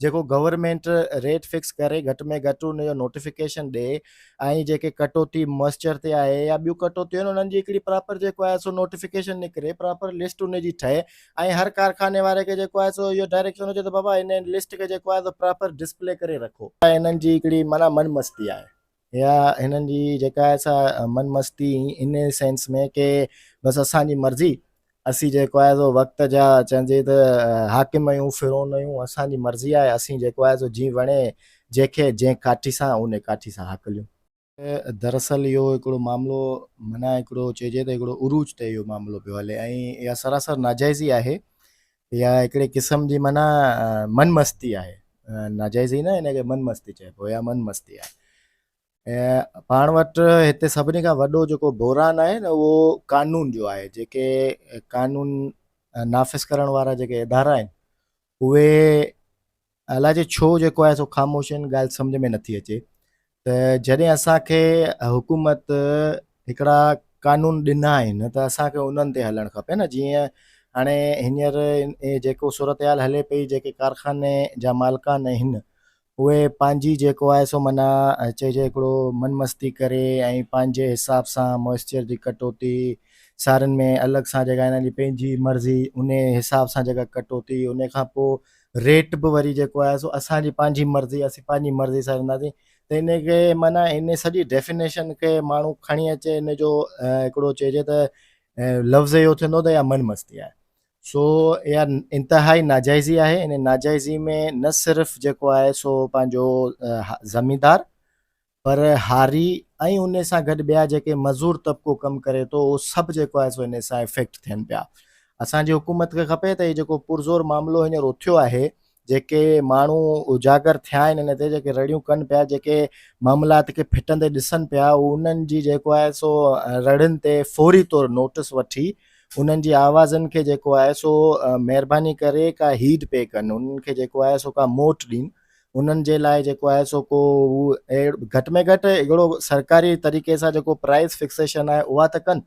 जेको government rate fix करे घटि में घटि उनजो नोटिफिकेशन ॾिए ऐं जेके कटौती मॉइस्चर ते आहे या ॿियूं कटौतियूं आहिनि उन्हनि जी हिकिड़ी प्रॉपर जेको आहे सो नोटिफिकेशन निकिरे, प्रॉपर लिस्ट उनजी ठहे ऐं हर कारखाने वारे खे जेको आहे सो इहो डायरेक्शन हुजे त बाबा इन लिस्ट खे जेको आहे सो प्रॉपर डिस्प्ले करे रखो। हिननि जी हिकिड़ी माना मन मस्ती आहे या हिननि जी जेका आहे सा मन मस्ती इन सेंस में कि बसि असांजी मर्ज़ी, असीं जेको आहे सो वक़्त जा चइजे त हाकिम आहियूं, फिरोन आहियूं, असांजी मर्ज़ी आहे, असीं जेको आहे सो जीअं वणे जंहिंखे जंहिं काठी सां उन काठी सां हाकलियूं। दरअसल इहो हिकिड़ो मामिलो माना हिकिड़ो चइजे त हिकिड़ो उरूज ते इहो मामिलो पियो हले ऐं इहा सरासर नाजाइज़ी आहे या हिकिड़े क़िस्म जी माना मन मस्ती आहे। नाजाइज़ी न, हिनखे मन मस्ती चइबो या मन मस्ती आहे। पाण वटि हिते सभिनी खां वॾो जेको बहिरान आहे न उहो कानून जो आहे। जेके कानून नाफ़िज़ करण वारा जेके इदारा आहिनि उहे अलाए जे छो जेको आहे सो ख़ामोश आहिनि, ॻाल्हि सम्झ में नथी अचे। त जॾहिं असांखे हुकूमत हिकिड़ा कानून ॾिना आहिनि त असांखे उन्हनि ते हलणु खपे न। जीअं हाणे हींअर जेको सूरत हाल हले पई, जेके कारखाने जा मालिकान आहिनि उहे पंहिंजी जेको आहे सो माना चइजे हिकिड़ो मन मस्ती करे ऐं पंहिंजे हिसाब सां मॉइस्चर जी कटौती सारनि में अलॻि सां जेका हिननि जी पंहिंजी मर्ज़ी उन हिसाब सां जेका कटौती, उन खां पोइ रेट बि वरी जेको आहे सो असांजी पंहिंजी मर्ज़ी, असीं पंहिंजी मर्ज़ी सां ईंदासीं। त इनखे माना इन सॼी डेफिनेशन खे माण्हू खणी अचे, इन जो हिकिड़ो चइजे त लफ़्ज़ इहो थींदो त या मन मस्ती आहे। सो इहा इंतिहाई नाजाइज़ी आहे। इन नाजाइज़ी में न सिर्फ़ु जेको आहे सो पंहिंजो ज़मींदार पर हारी ऐं उन सां गॾु ॿिया जेके मज़ूर तबिको कमु करे थो उहो सभु जेको आहे सो इन सां इफेक्ट थियनि पिया। असांजी हुकूमत खे खपे त इहो जेको पुरज़ोर मामिलो हींअर उथियो आहे, जेके माण्हू उजागर थिया आहिनि इन ते, जेके रड़ियूं कनि पिया, जेके मामलात खे फिटंदे ॾिसनि पिया, उन्हनि जी जेको आहे सो रड़ियुनि ते फौरी तौरु नोटिस वठी उन्हनि जी आवाज़नि खे जेको आहे सो महिरबानी करे का हीड पे कनि, उन्हनि खे जेको आहे सो का मोट ॾियनि। उन्हनि जे लाइ जेको आहे सो को घटि में घटि हिकिड़ो सरकारी तरीक़े सां जेको प्राइस फिक्सेशन आहे उहा त कनि।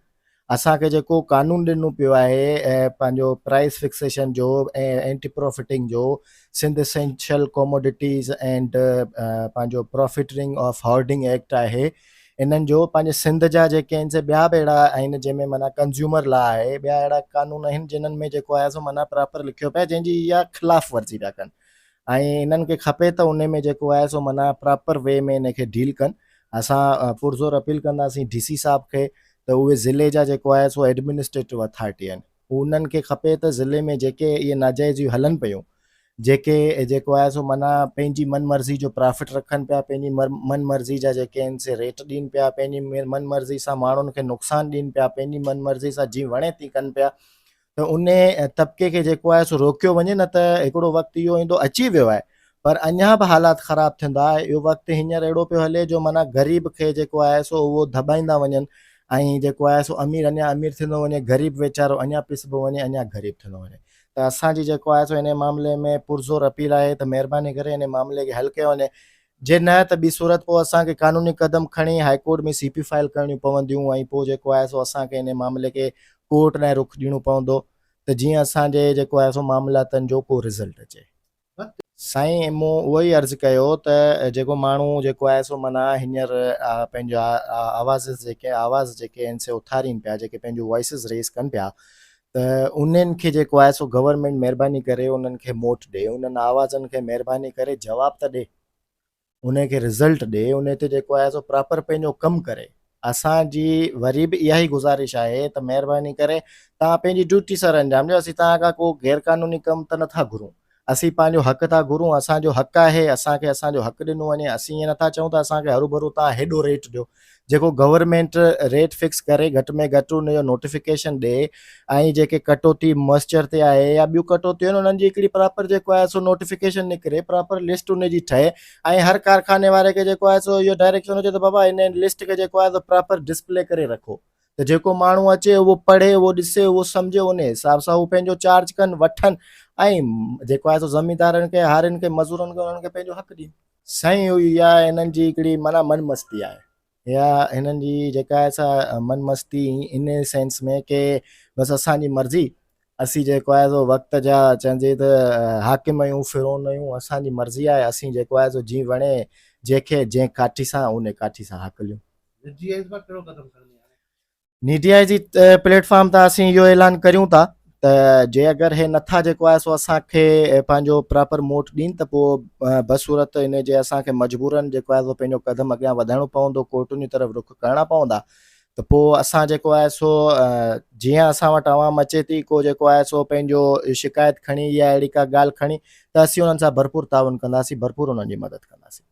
असांखे जेको कानून ॾिनो पियो आहे पंहिंजो प्राइस फिक्सेशन जो ऐं एंटी प्रॉफिटिंग जो, सिंध एसेंशियल कॉमोडिटीज़ एंड पंहिंजो प्रॉफिटिंग ऑफ होर्डिंग एक्ट आहे, इन्हनि जो पंहिंजे सिंध जा जेके आहिनि से ॿिया बि अहिड़ा आहिनि जंहिंमें माना कंज्यूमर लॉ आहे, ॿिया अहिड़ा कानून आहिनि जिन्हनि में जेको आहे सो माना प्रॉपर लिखियो पिया जंहिंजी इहा ख़िलाफ़ वर्ज़ी पिया कनि ऐं इन्हनि खे खपे त उन में जेको आहे सो माना प्रॉपर वे में इनखे डील कनि। असां पुरज़ोर अपील कंदासीं DC साहब खे त उहे ज़िले जा जेको आहे सो एडमिनिस्ट्रेटिव अथॉरिटी आहिनि, उन्हनि खे खपे त ज़िले में जेके इहे नाजाइज़ियूं हलनि पियूं, जेके जेको आहे सो माना पंहिंजी मन मर्ज़ी जो प्रॉफिट रखनि पिया, पंहिंजी मन मर्ज़ी जा जेके आहिनि से रेट ॾियनि पिया, पंहिंजी मन मर्ज़ी सां माण्हुनि खे नुक़सानु ॾियनि पिया, पंहिंजी मन मर्ज़ी सां जीअं वणे थी कनि पिया, त उन तबिके खे जेको आहे सो रोकियो वञे न। त हिकिड़ो वक़्तु इहो ईंदो, अची वियो आहे पर अञा बि हालात ख़राबु थींदा। इहो वक़्तु हींअर अहिड़ो पियो हले जो माना ग़रीब खे जेको आहे सो उहो दॿाईंदा वञनि ऐं जेको आहे सो अमीर अञा अमीर थींदो वञे, ग़रीब वीचारो अञा पिसबो वञे, अञा ग़रीब थींदो वञे। त असांजी जेको आहे सो इन मामले में पुरज़ोर अपील आहे त महिरबानी करे इन मामले खे हल कयो वञे। जे न त ॿी सूरत पोइ असांखे कानूनी क़दम खणी हाईकोर्ट में CP फाइल करणियूं पवंदियूं ऐं पोइ जेको आहे सो असांखे इन मामले खे कोर्ट लाइ रुख ॾियणो पवंदो त जीअं असांजे जेको आहे सो मामलातनि जो को रिज़ल्ट अचे। साईं मूं उहो ई अर्ज़ु कयो त जेको माण्हू जेको आहे सो माना हींअर पंहिंजो आवाज़ जेके आहिनि से उथारीनि पिया, जेके पंहिंजो वॉइसिस रेज़ कनि पिया, त उन्हनि खे जेको आहे सो गवर्नमेंट महिरबानी करे उन्हनि खे मोट ॾिए, उन्हनि आवाज़नि खे महिरबानी करे जवाब त ॾिए, उनखे रिज़ल्ट ॾिए, उन ते जेको आहे सो प्रॉपर पंहिंजो कमु करे। असांजी वरी बि इहा ई गुज़ारिश आहे त महिरबानी करे तव्हां पंहिंजी ड्यूटी सर अंजाम ॾियो। असीं तव्हां खां को गैरकानूनी कमु त नथा घुरूं, असीं पंहिंजो हक़ था घुरूं, असांजो हक़ आहे, असांखे असांजो हक़ ॾिनो वञे। असीं ईअं नथा चऊं त असांखे हरू भरू तव्हां हेॾो रेट ॾियो। जेको गवर्नमेंट रेट फिक्स करे घटि में घटि उनजो नोटिफिकेशन ॾिए ऐं जेके कटौती मॉइस्चर ते आहे या ॿियूं कटौतियूं आहिनि उन्हनि जी हिकिड़ी प्रॉपर जेको आहे सो नोटिफिकेशन निकिरे, प्रॉपर लिस्ट उनजी ठहे ऐं हर कारखाने वारे खे जेको आहे सो इहो डायरेक्शन हुजे त बाबा इन लिस्ट खे जेको आहे सो प्रॉपर डिस्प्ले करे रखो, त जेको माण्हू अचे उहो पढ़े, उहो ॾिसे, उहो सम्झे, उन हिसाब सां उहो पंहिंजो चार्ज कनि, वठनि ऐं जेको आहे सो ज़मींदारनि खे, हारियुनि खे, मज़ूरनि खे, उन्हनि खे पंहिंजो हक़ ॾियनि। साईं इहा हिननि जी हिकिड़ी माना मन मस्ती आहे या हिननि जी जेका आहे सा मन मस्ती इन सेंस में कि बसि असांजी मर्ज़ी, असीं जेको आहे सो वक़्त जा चइजे त हाकिम आहियूं, फिरौन आहियूं, असांजी मर्ज़ी आहे, असीं जेको आहे सो जीअं वणे जंहिंखे जंहिं काठी सां उन काठी सां हकलियूं। मीडिया जी प्लेटफॉर्म त असीं इहो ऐलान करियूं था त जे अगरि हे नथा जेको आहे सो असांखे पंहिंजो प्रॉपर मोट ॾीन त पोइ बसूरत इन जे असांखे मजबूरन जेको आहे सो पंहिंजो कदम अॻियां वधाइणो पवंदो, कोर्टुनि जी तरफ़ रुख करणा पवंदा। त पोइ असां जेको आहे सो जीअं असां वटि आवाम अचे थी को जेको आहे सो पंहिंजो शिकायत खणी या अहिड़ी का ॻाल्हि खणी त असीं उन्हनि सां भरपूर ताउन कंदासीं, भरपूर उन्हनि जी मदद कंदासीं।